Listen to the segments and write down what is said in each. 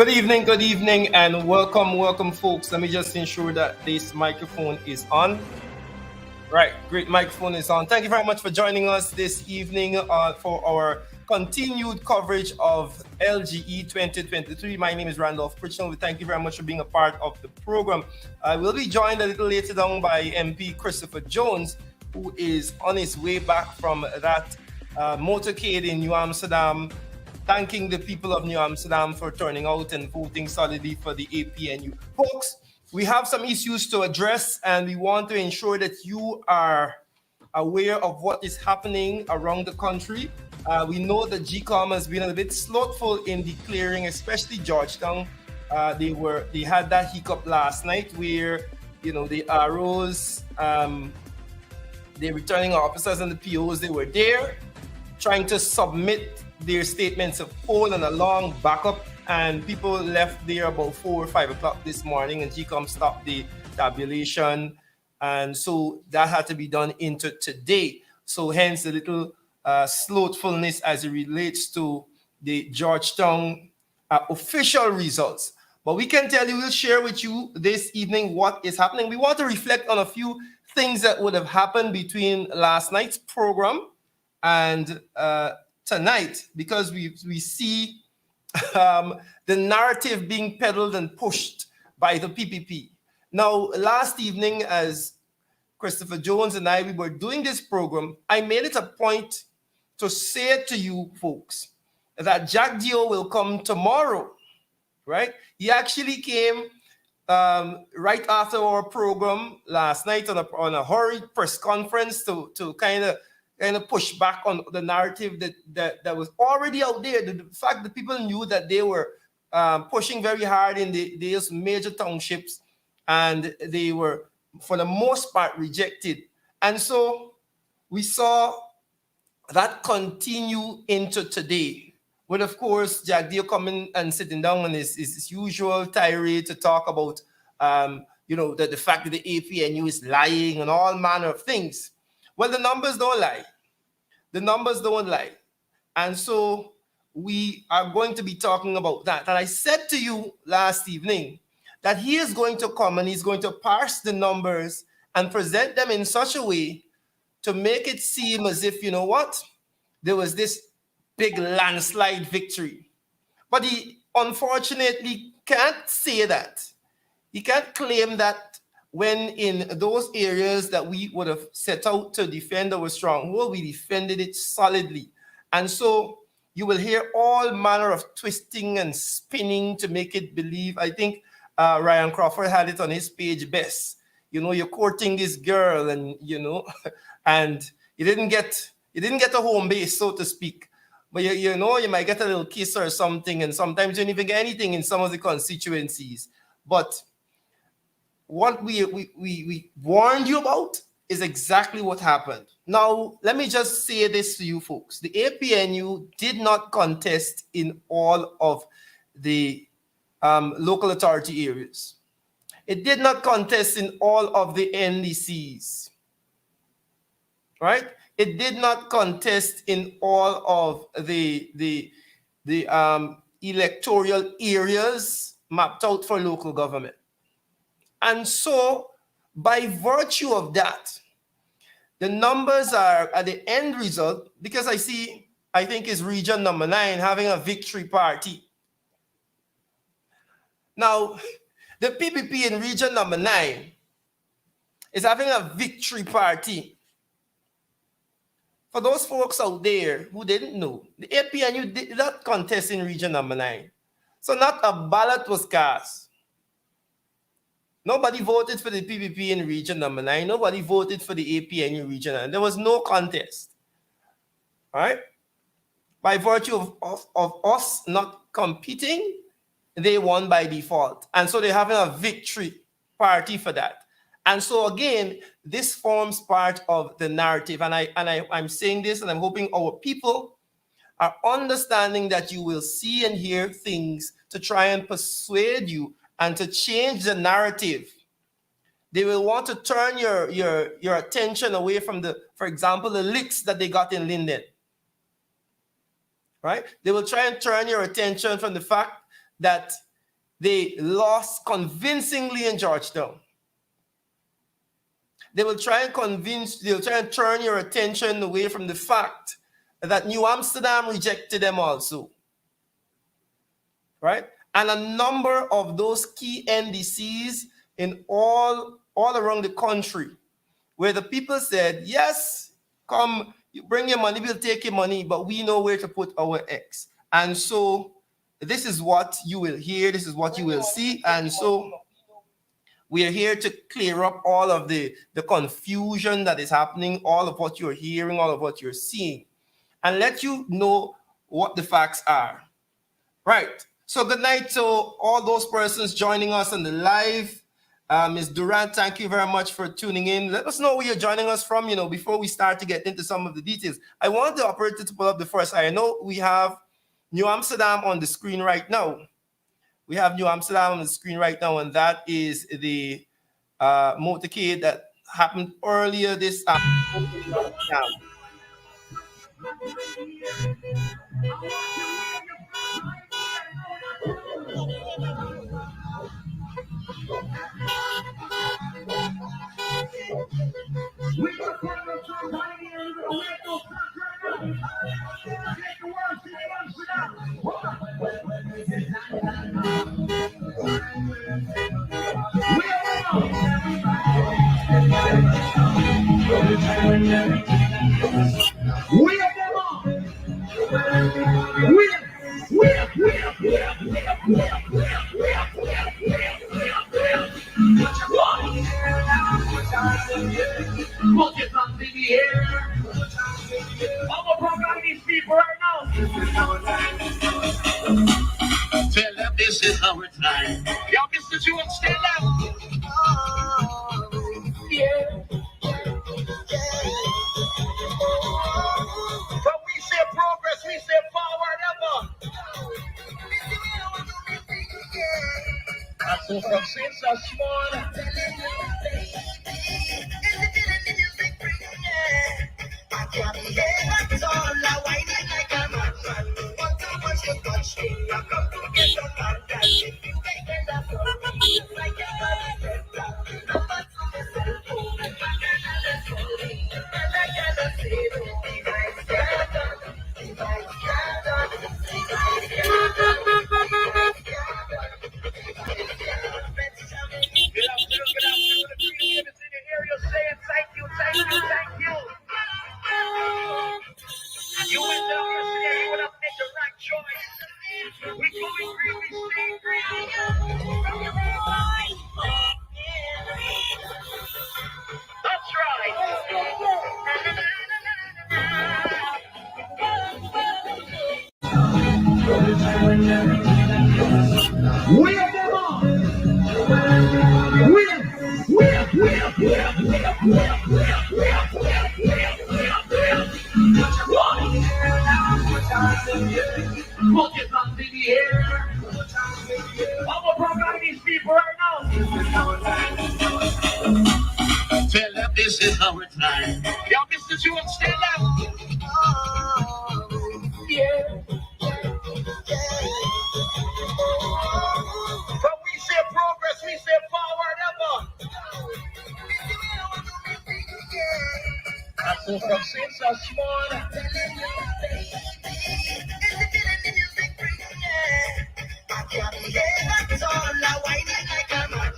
Good evening, and welcome, folks. Let me just ensure that this microphone is on. Right, great microphone is on. Thank you very much for joining us this evening for our continued coverage of LGE 2023. My name is Randolph Pritchell. We thank you very much for being a part of the program. I will be joined a little later down by MP Christopher Jones, who is on his way back from that motorcade in New Amsterdam, thanking the people of New Amsterdam for turning out and voting solidly for the APNU. Folks, we have some issues to address, and we want to ensure that you are aware of what is happening around the country. We know that GCOM has been a bit slothful in declaring, especially Georgetown. They had that hiccup last night where, the ROs, the returning officers and the POs, they were there trying to submit their statements of poll and a long backup, and people left there about 4 or 5 o'clock this morning, and GCOM stopped the tabulation, and so that had to be done into today. So hence a little slothfulness as it relates to the Georgetown official results. But we can tell you, we'll share with you this evening what is happening. We want to reflect on a few things that would have happened between last night's program and tonight, because we see the narrative being peddled and pushed by the PPP. Now, last evening, as Christopher Jones and we were doing this program, I made it a point to say to you folks that Jack Dio will come tomorrow, right? He actually came right after our program last night on a hurried press conference to kind of push back on the narrative that was already out there. The fact that people knew that they were pushing very hard in these major townships, and they were, for the most part, rejected. And so we saw that continue into today, with, of course, Jack Dio coming and sitting down on his usual tirade to talk about, the fact that the APNU is lying and all manner of things. Well, the numbers don't lie. The numbers don't lie. And so we are going to be talking about that. And I said to you last evening that he is going to come and he's going to parse the numbers and present them in such a way to make it seem as if, there was this big landslide victory. But he unfortunately can't say that. He can't claim that when in those areas that we would have set out to defend our stronghold, we defended it solidly. And so you will hear all manner of twisting and spinning to make it believe. I think Ryan Crawford had it on his page best. You're courting this girl, and and you didn't get a home base, so to speak. But you might get a little kiss or something, and sometimes you don't even get anything in some of the constituencies. But what we warned you about is exactly what happened. Now, let me just say this to you folks. The APNU did not contest in all of the local authority areas. It did not contest in all of the NDCs, right? It did not contest in all of the electoral areas mapped out for local government. And so, by virtue of that, the numbers are at the end result, because I think is region number 9 having a victory party. Now, the PPP in region number 9 is having a victory party. For those folks out there who didn't know, the APNU did not contest in region number 9. So not a ballot was cast. Nobody voted for the PPP in region number 9. Nobody voted for the APNU region 9. There was no contest. All right? By virtue of us not competing, they won by default. And so they're having a victory party for that. And so again, this forms part of the narrative. And I'm saying this, and I'm hoping our people are understanding that you will see and hear things to try and persuade you and to change the narrative. They will want to turn your attention away from for example, the licks that they got in Linden. Right? They will try and turn your attention from the fact that they lost convincingly in Georgetown. They'll try and turn your attention away from the fact that New Amsterdam rejected them also. Right? And a number of those key NDCs in all around the country, where the people said, yes, come, you bring your money, we'll take your money, but we know where to put our X. And so this is what you will hear, this is what you will see. And so we are here to clear up all of the confusion that is happening, all of what you're hearing, all of what you're seeing, and let you know what the facts are. Right. So good night to all those persons joining us on the live. Ms. Durant, thank you very much for tuning in. Let us know where you're joining us from, before we start to get into some of the details. I want the operator to pull up the first. I know we have New Amsterdam on the screen right now. We have New Amsterdam on the screen right now, and that is the motorcade that happened earlier this afternoon. Tell them this is our time. Y'all, Mr. Jewel, stand up. Yeah. But we say progress, we say forward ever. I saw from since so small. I can't believe it's all I whining like a man. What so much you touch me? I come to get your contact. If you make it up for me, it's like a man. I'm not to myself, and I cannot hold it. And I cannot say it. If I stand up, if I stand up, if I stand up, Good afternoon, the community in the area saying thank you, thank you, thank you. You went down yesterday, you would have made the right choice. We going green, we stay green. That's right. We are them on. Focus on the air. I'm gonna program these people right now. Tell them this is our time. Y'all, Mr. Jewel, stand up. Yeah. But we say progress, we say forward ever. I saw from since so small. I can't believe it's all I whining like a man.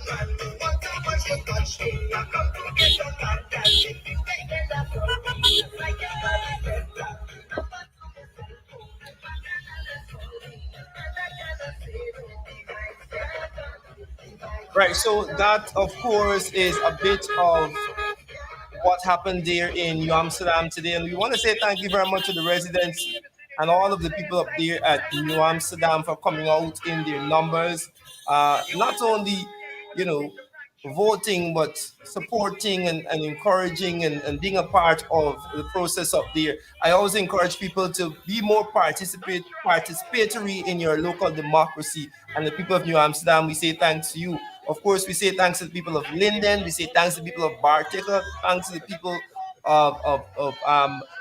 What so much you touch me? I come to get your contact. If you make it up for me, it's like a man. Right, so that, of course, is a bit of what happened there in New Amsterdam today. And we want to say thank you very much to the residents and all of the people up there at New Amsterdam for coming out in their numbers. Not only, voting, but supporting and encouraging and being a part of the process up there. I always encourage people to be more participatory in your local democracy. And the people of New Amsterdam, we say thanks to you. Of course, we say thanks to the people of Linden. We say thanks to the people of Bartica. Thanks to the people of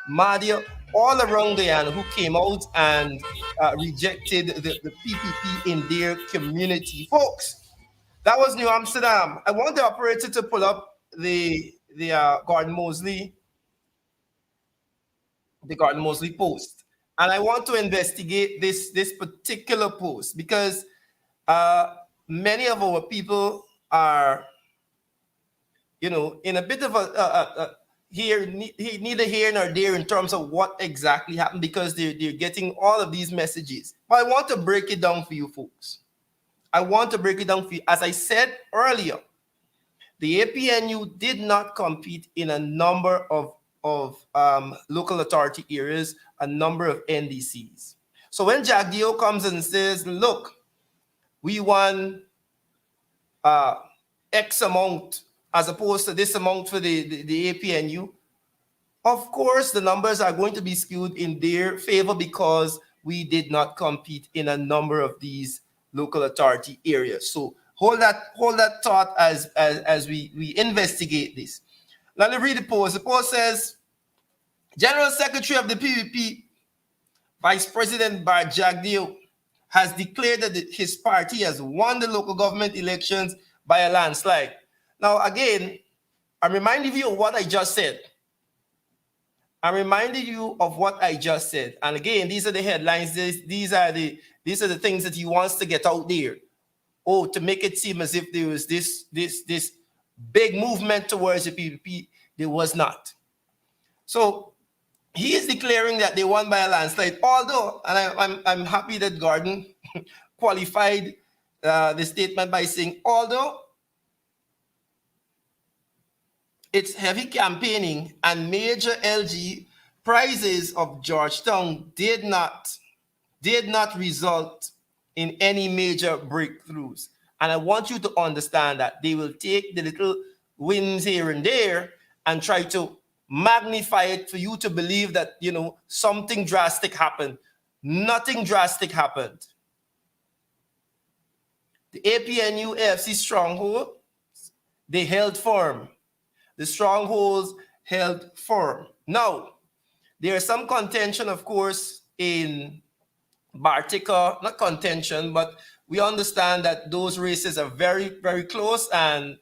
Madia, all around there, and who came out and rejected the PPP in their community. Folks, that was New Amsterdam. I want the operator to pull up the Gordon Mosley post, and I want to investigate this particular post because many of our people are, in a bit of a neither here nor there in terms of what exactly happened, because they're getting all of these messages. But I want to break it down for you folks. I want to break it down for you. As I said earlier, the APNU did not compete in a number of local authority areas, a number of NDCs. So when Jack Dio comes and says, look, we won X amount as opposed to this amount for the APNU, of course, the numbers are going to be skewed in their favor because we did not compete in a number of these local authority areas. So hold that thought as we investigate this. Let me read the post. The post says, General Secretary of the PPP, Vice President Bart Jagdeo, has declared that his party has won the local government elections by a landslide. Now, again, I'm reminding you of what I just said. And again, these are the headlines. These are the things that he wants to get out there. Oh, to make it seem as if there was this big movement towards the PPP. There was not. So he is declaring that they won by a landslide. Although, and I'm happy that Gordon qualified the statement by saying, although it's heavy campaigning and major LG prizes of Georgetown did not result in any major breakthroughs. And I want you to understand that they will take the little wins here and there and try to magnify it for you to believe that, something drastic happened. Nothing drastic happened. The APNU AFC stronghold, they held firm. The strongholds held firm. Now, there is some contention, of course, in Bartica, not contention, but we understand that those races are very, very close, and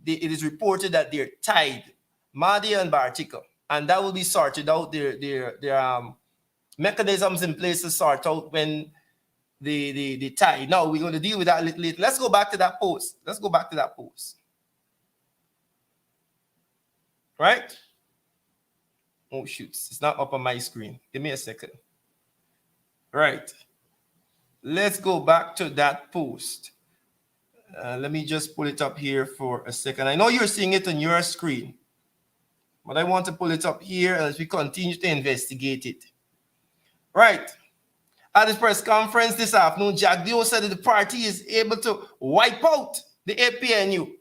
it is reported that they're tied, Mahdia and Bartica, and that will be sorted out. Their mechanisms in place to sort out when the tie. Now, we're going to deal with that a little later. Let's go back to that post. Right? Oh, shoots. It's not up on my screen. Give me a second. Right. Let's go back to that post. Let me just pull it up here for a second. I know you're seeing it on your screen, but I want to pull it up here as we continue to investigate it. Right. At this press conference this afternoon, Jack Dio said that the party is able to wipe out the APNU.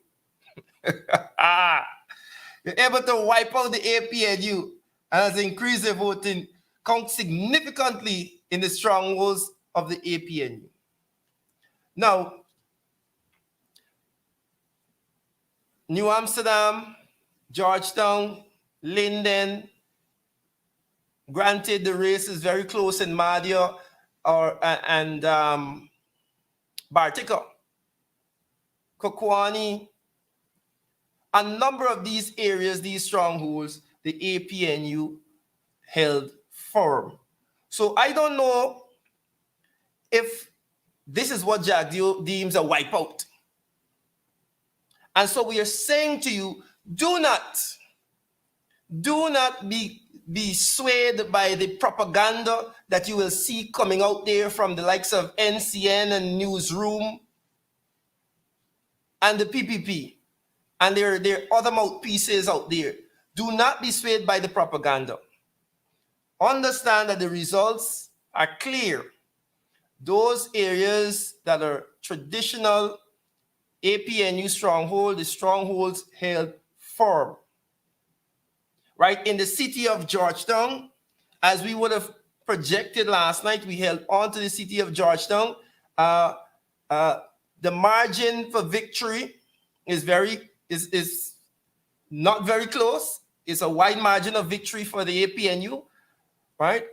They're able to wipe out the APNU and has increased the voting count significantly in the strongholds of the APNU. Now, New Amsterdam, Georgetown, Linden, granted the race is very close in Mahdia and Bartica, Kokwani, a number of these areas, these strongholds, the APNU held firm. So I don't know if this is what Jack deems a wipeout. And so we are saying to you, do not be swayed by the propaganda that you will see coming out there from the likes of NCN and Newsroom and the PPP. And there are other mouthpieces out there. Do not be swayed by the propaganda. Understand that the results are clear. Those areas that are traditional APNU stronghold, the strongholds held firm. Right? In the city of Georgetown, as we would have projected last night, we held on to the city of Georgetown. The margin for victory is not very close. It's a wide margin of victory for the APNU, right?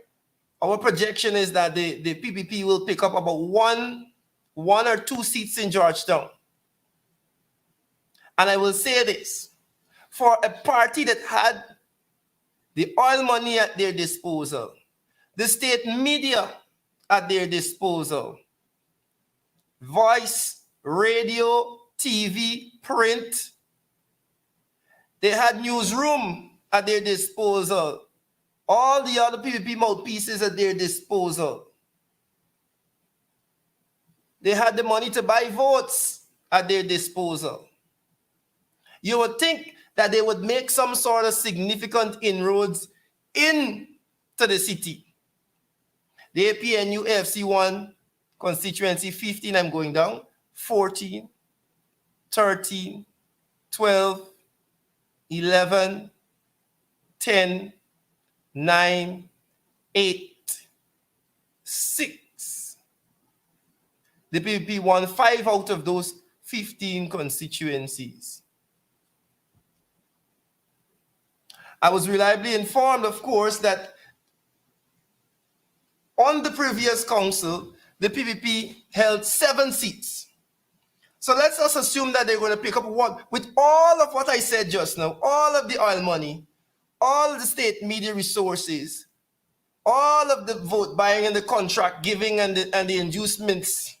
Our projection is that the PPP will pick up about one or two seats in Georgetown. And I will say this, for a party that had the oil money at their disposal, the state media at their disposal, voice, radio, TV, print, they had newsroom at their disposal, all the other PPP mouthpieces at their disposal. They had the money to buy votes at their disposal. You would think that they would make some sort of significant inroads into the city. The APNU FC1 constituency 15, I'm going down, 14, 13, 12, 11, 10, 9, 8, 6. The PPP won 5 out of those 15 constituencies. I was reliably informed, of course, that on the previous council, the PPP held 7 seats. So let's just assume that they're going to pick up one. With all of what I said just now, all of the oil money, all of the state media resources, all of the vote buying and the contract giving and the inducements,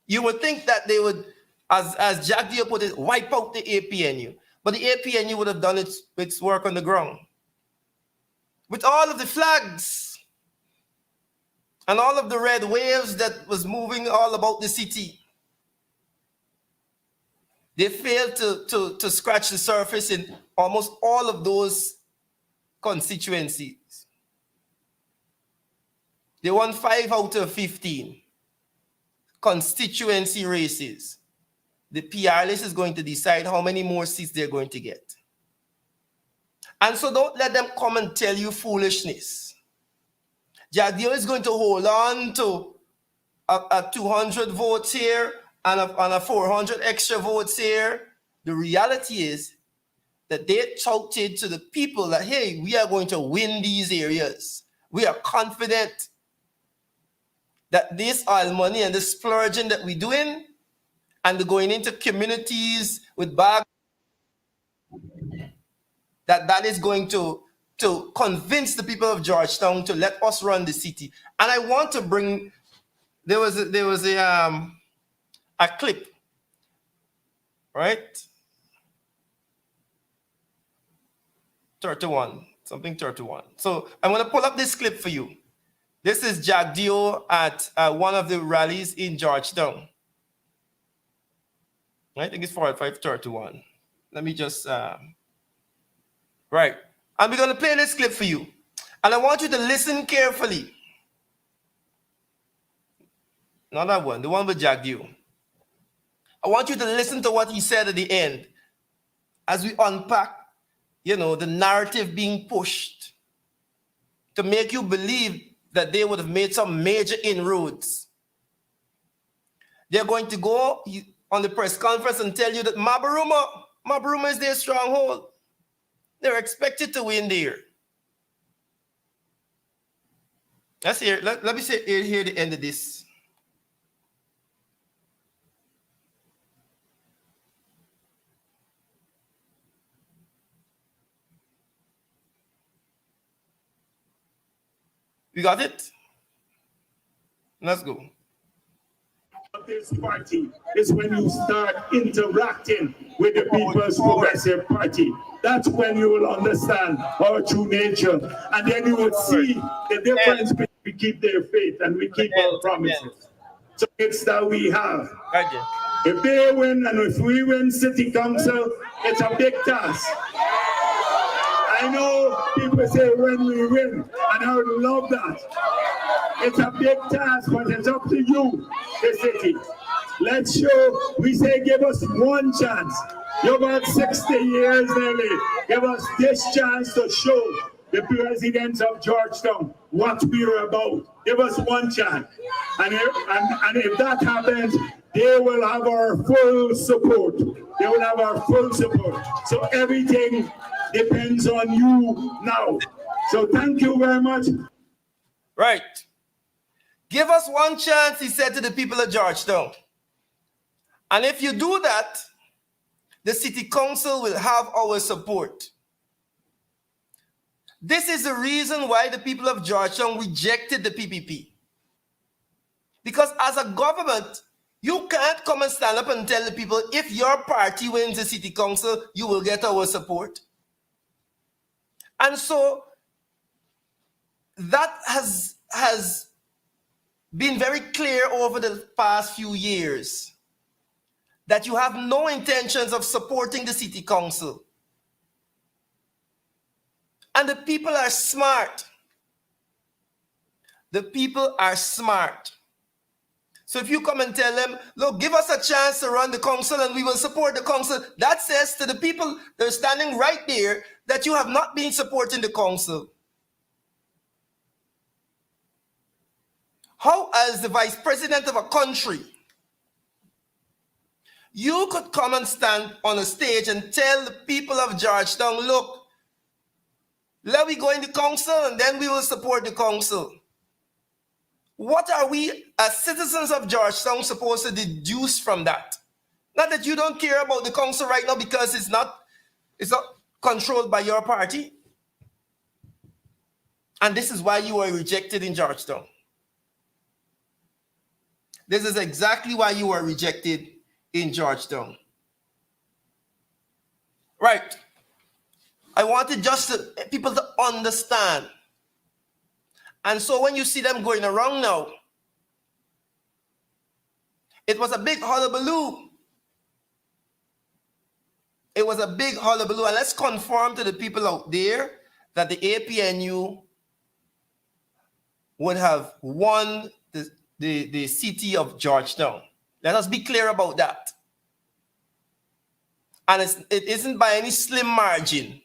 you would think that they would, as Jack Dio put it, wipe out the APNU. But the APNU would have done its work on the ground. With all of the flags and all of the red waves that was moving all about the city, they failed to scratch the surface in almost all of those constituencies. They won 5 out of 15 constituency races. The PR list is going to decide how many more seats they're going to get. And so don't let them come and tell you foolishness. Jagdeo is going to hold on to a 200 votes here and a 400 extra votes here. The reality is that they touted to the people that, hey, we are going to win these areas. We are confident that this oil money and the splurging that we're doing and the going into communities with bags, that is going to convince the people of Georgetown to let us run the city. And I want to bring, there was a clip, right? 31, something 31. So I'm going to pull up this clip for you. This is Jagdeo at one of the rallies in Georgetown. I think it's 45:31. Let me just, right. And we're going to play this clip for you. And I want you to listen carefully. Not that one, the one with Jagdeo. I want you to listen to what he said at the end as we unpack, you know, the narrative being pushed to make you believe that they would have made some major inroads. They're going to go on the press conference and tell you that Mabaruma is their stronghold. They're expected to win there. Let's hear. Let me hear the end of this. You got it? Let's go. This party is when you start interacting with the People's Progressive Party. That's when you will understand our true nature. And then you will see the difference between we keep their faith and we keep our promises. So it's that we have. If they win and if we win city council, it's a big task. I know people say when we win, and I would love that. It's a big task, but it's up to you, the city. Let's show, we say give us one chance. You've got 60 years nearly. Give us this chance to show the presidents of Georgetown what we're about. Give us one chance. And if that happens, they will have our full support. They will have our full support. So everything depends on you now. So thank you very much. Right. Give us one chance, he said to the people of Georgetown. And if you do that, the city council will have our support. This is the reason why the people of Georgetown rejected the PPP. Because as a government, you can't come and stand up and tell the people, if your party wins the city council, you will get our support. And so that has been very clear over the past few years that you have no intentions of supporting the city council. And the people are smart. The people are smart. So if you come and tell them, look, give us a chance to run the council and we will support the council, that says to the people that are standing right there that you have not been supporting the council. How, as the vice president of a country, you could come and stand on a stage and tell the people of Georgetown, look, let me go in the council and then we will support the council. What are we as citizens of Georgetown supposed to deduce from that? Not that you don't care about the council right now because it's not controlled by your party. And this is why you were rejected in Georgetown. This is exactly why you were rejected in Georgetown. Right. I wanted just people to understand. And so when you see them going around now, it was a big hullabaloo. It was a big hullabaloo. And let's confirm to the people out there that the APNU would have won the city of Georgetown. Let us be clear about that. And it isn't by any slim margin.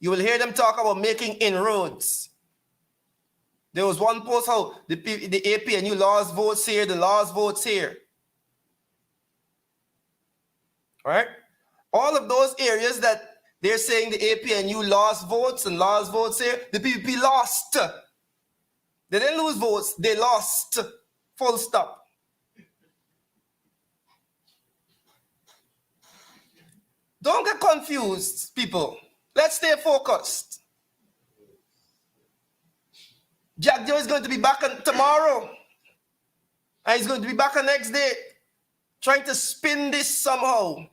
You will hear them talk about making inroads. There was one post how the APNU lost votes here, the lost votes here. All right? All of those areas that they're saying the APNU lost votes and lost votes here, the PPP lost. They didn't lose votes, they lost. Full stop. Don't get confused, people. Let's stay focused. Jack Joe is going to be back on tomorrow. And he's going to be back on next day, trying to spin this somehow.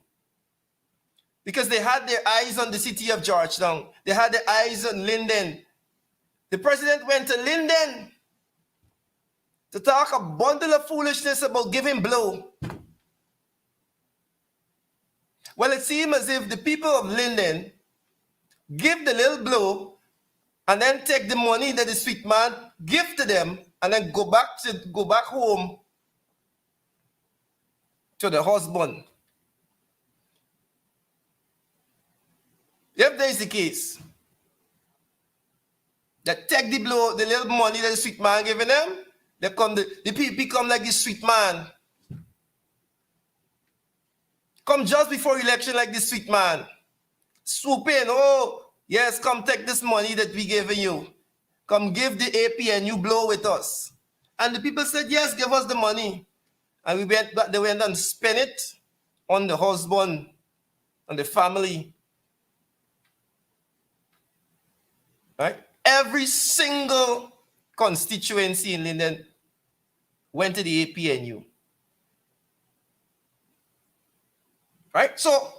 Because they had their eyes on the city of Georgetown. They had their eyes on Linden. The president went to Linden to talk a bundle of foolishness about giving blow. Well, it seemed as if the people of Linden give the little blow and then take the money that the sweet man give to them and then go back home to the husband. If there is the case, that take the blow, the little money that the sweet man giving them, the people become like this sweet man. Come just before election like this sweet man. Swoop in, oh, yes, come take this money that we giving you. Come give the AP and you blow with us. And the people said, yes, give us the money. And they went and spent it on the husband, on the family. Right? Every single constituency in Linden went to the APNU. Right? So,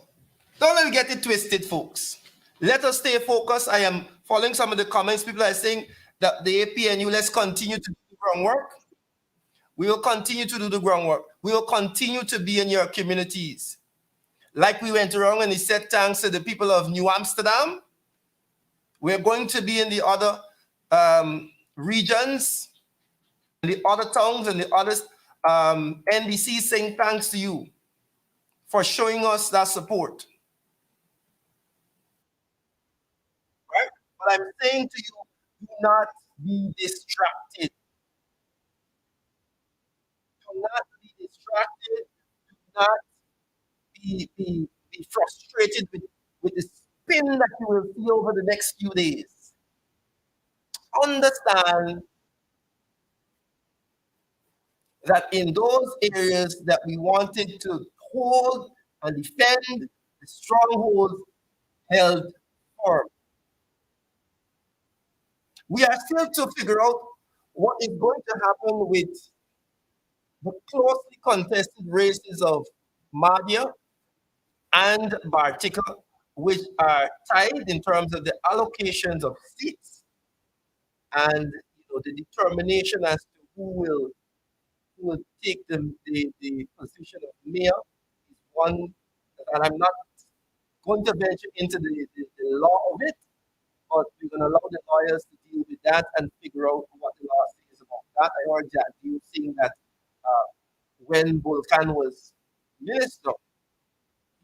don't let me get it twisted, folks. Let us stay focused. I am following some of the comments. People are saying that the APNU, let's continue to do the groundwork. We will continue to do the groundwork. We will continue to be in your communities. Like we went around and he said thanks to the people of New Amsterdam. We're going to be in the other regions, the other towns and the other NDC saying thanks to you for showing us that support. Right? But I'm saying to you, do not be distracted. Do not be distracted. Do not be frustrated with the spin that you will see over the next few days. Understand that in those areas that we wanted to hold and defend, the strongholds held firm. We are still to figure out what is going to happen with the closely contested races of Madhya and Bartika, which are tied in terms of the allocations of seats and the determination as to who will take the position of mayor is one, and I'm not going to venture into the law of it, but we're going to allow the lawyers to deal with that and figure out what the law says about that. I heard that you saying that when Volcan was minister,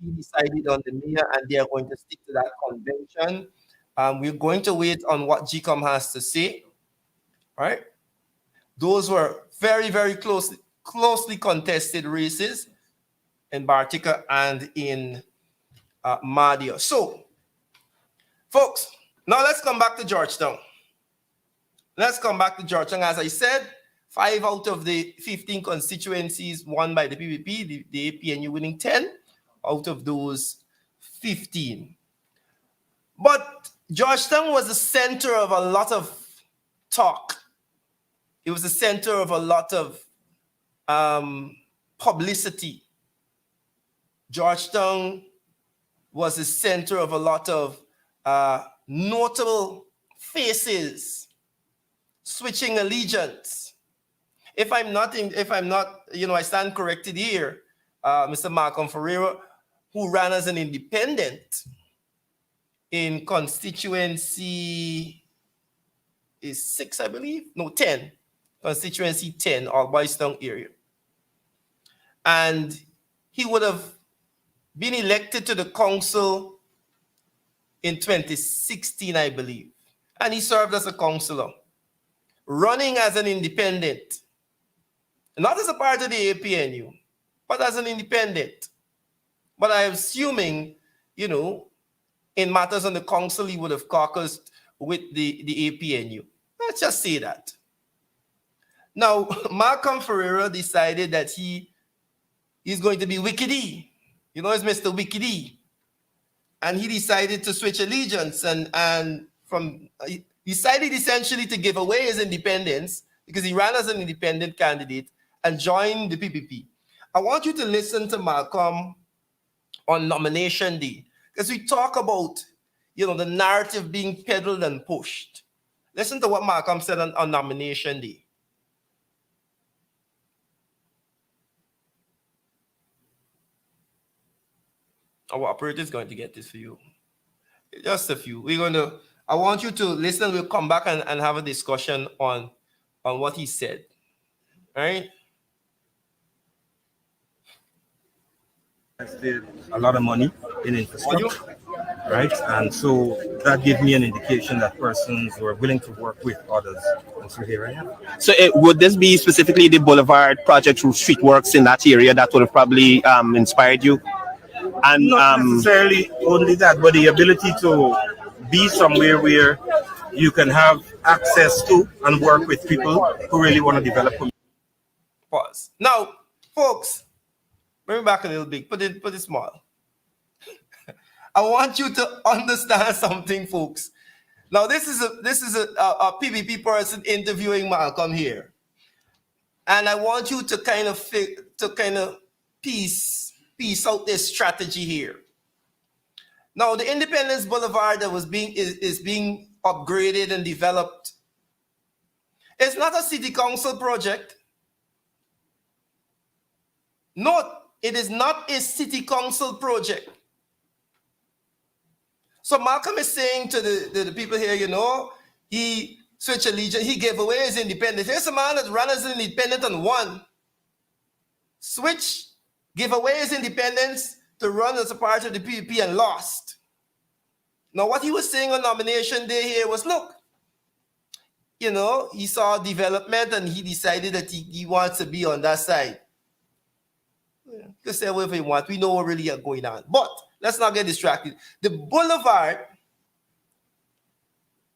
he decided on the mayor and they are going to stick to that convention. We're going to wait on what GCOM has to say, right? Those were very, very closely contested races in Bartica and in Madhya. So, folks, now let's come back to Georgetown. Let's come back to Georgetown. As I said, 5 out of the 15 constituencies won by the PPP, the APNU winning 10 out of those 15. But Georgetown was the center of a lot of talk. It was the center of a lot of publicity. Georgetown was the center of a lot of notable faces switching allegiance. If I'm not, I stand corrected here. Mr. Malcolm Ferreira, who ran as an independent in constituency is 6, I believe. No, 10. Constituency 10, or Boys Town area. And he would have been elected to the council in 2016, I believe. And he served as a councillor, running as an independent. Not as a part of the APNU, but as an independent. But I'm assuming, in matters on the council, he would have caucused with the APNU. Let's just say that. Now, Malcolm Ferreira decided that he's going to be Wickedy. It's Mr. Wickedy. And he decided to switch allegiance and he decided essentially to give away his independence because he ran as an independent candidate and joined the PPP. I want you to listen to Malcolm on nomination day because we talk about, the narrative being peddled and pushed. Listen to what Malcolm said on nomination day. Our operator is going to get this for you. Just a few. I want you to listen. We'll come back and have a discussion on what he said. All right? Invested a lot of money in infrastructure, right? And so that gave me an indication that persons were willing to work with others. And so here I am. So would this be specifically the Boulevard project through street works in that area that would have probably inspired you? And not necessarily only that, but the ability to be somewhere where you can have access to and work with people who really want to develop. Pause. Now, folks, bring me back a little bit. Put it small. I want you to understand something, folks. Now, this is a PPP person interviewing Malcolm here, and I want you to kind of piece out this strategy here. Now, the Independence Boulevard that is being upgraded and developed. It's not a city council project. Note, it is not a city council project. So Malcolm is saying to the people here, he switched allegiance, he gave away his independence. Here's a man that ran as an independent and won. Switch, give away his independence to run as a part of the PPP and lost. Now, what he was saying on nomination day here was, look, you know, he saw development and he decided that he wants to be on that side. You can say whatever you want. We know what really are going on. But let's not get distracted. The boulevard,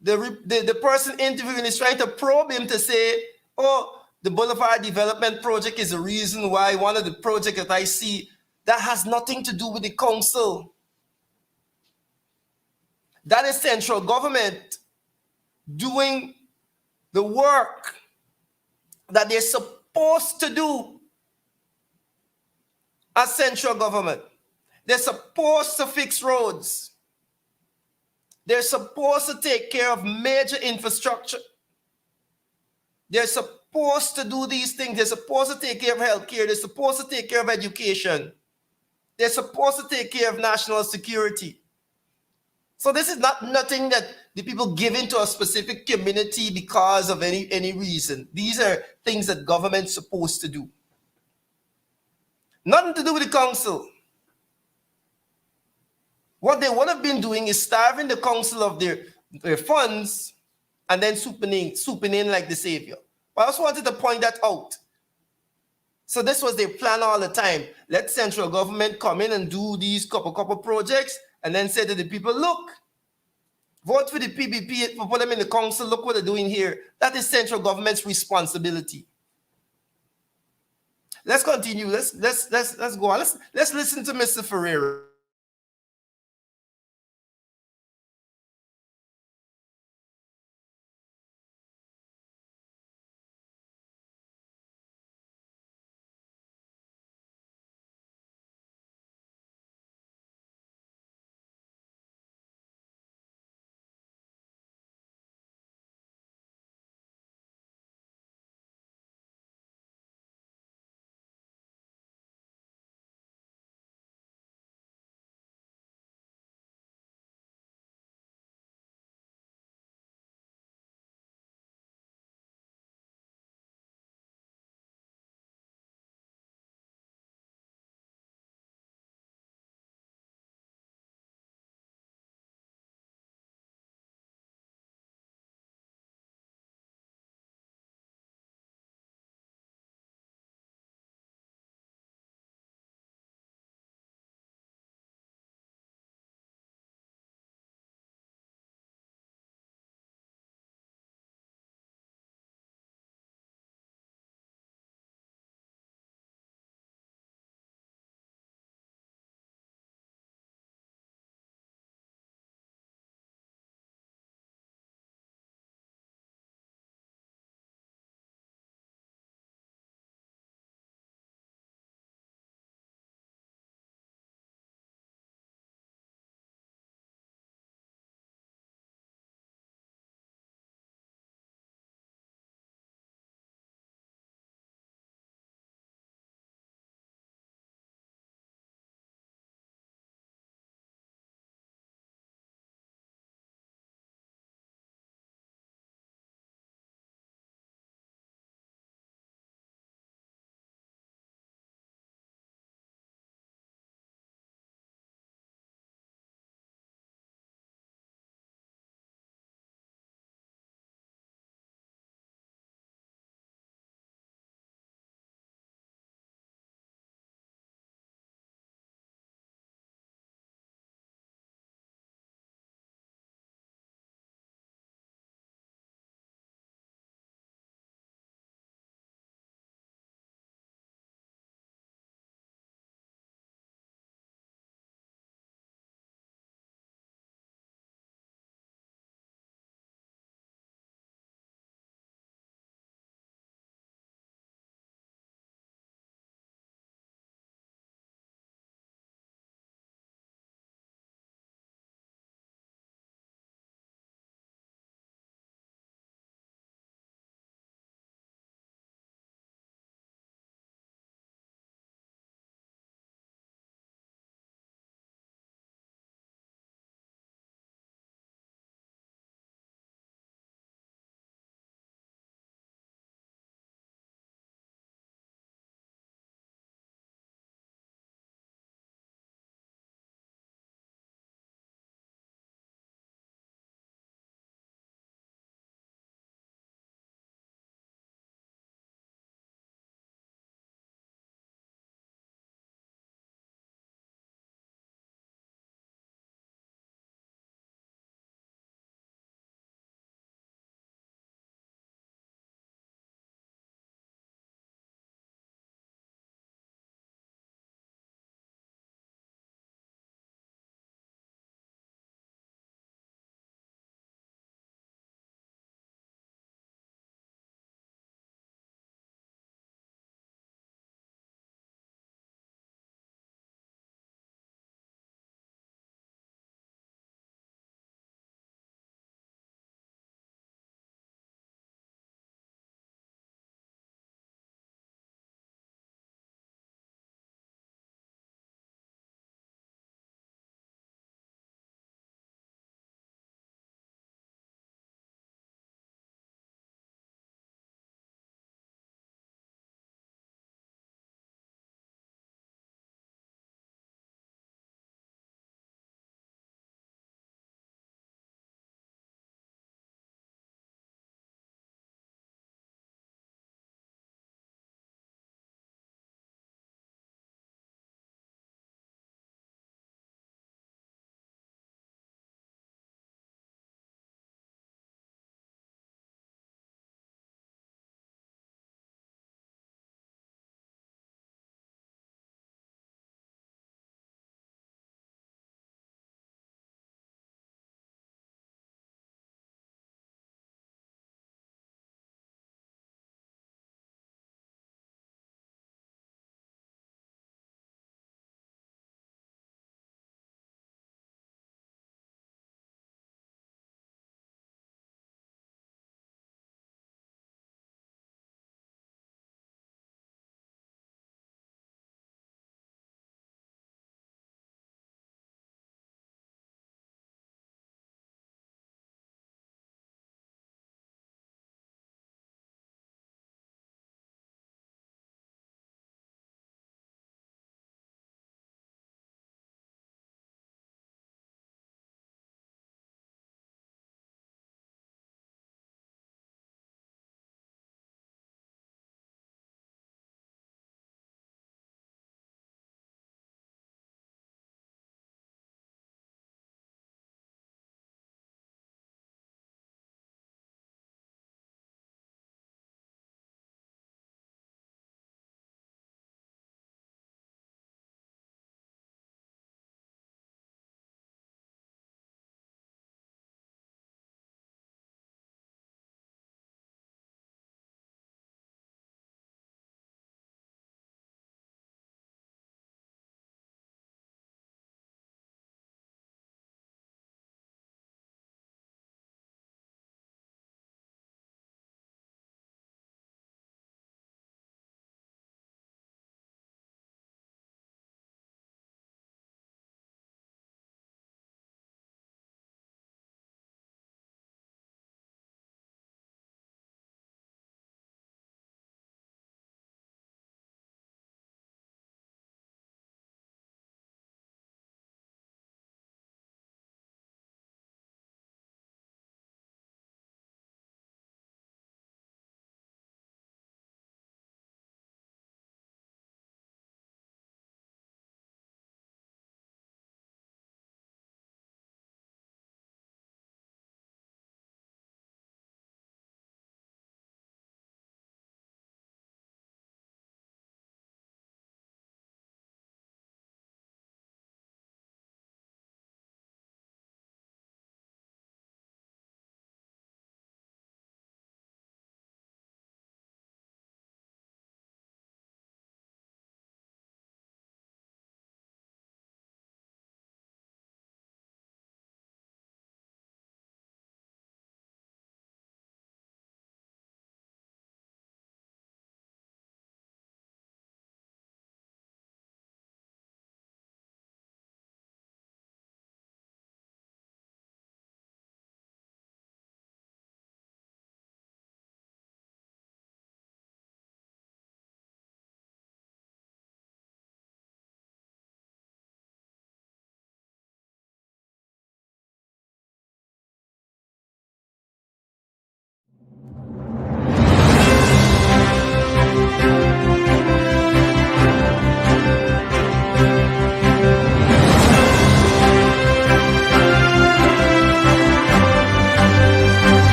the person interviewing is trying to probe him to say, oh, the boulevard development project is the reason why one of the projects that I see that has nothing to do with the council. That is central government doing the work that they're supposed to do as central government. They're supposed to fix roads. They're supposed to take care of major infrastructure. They're supposed to do these things. They're supposed to take care of healthcare. They're supposed to take care of education. They're supposed to take care of national security. So this is not nothing that the people give into a specific community because of any reason. These are things that government's supposed to do. Nothing to do with the council. What they would have been doing is starving the council of their funds and then swooping in like the savior. But I just wanted to point that out. So this was their plan all the time. Let central government come in and do these couple projects and then say to the people, look, vote for the PBP, put them in the council, look what they're doing here. That is central government's responsibility. Let's continue. Let's go on. Let's listen to Mr. Ferreira.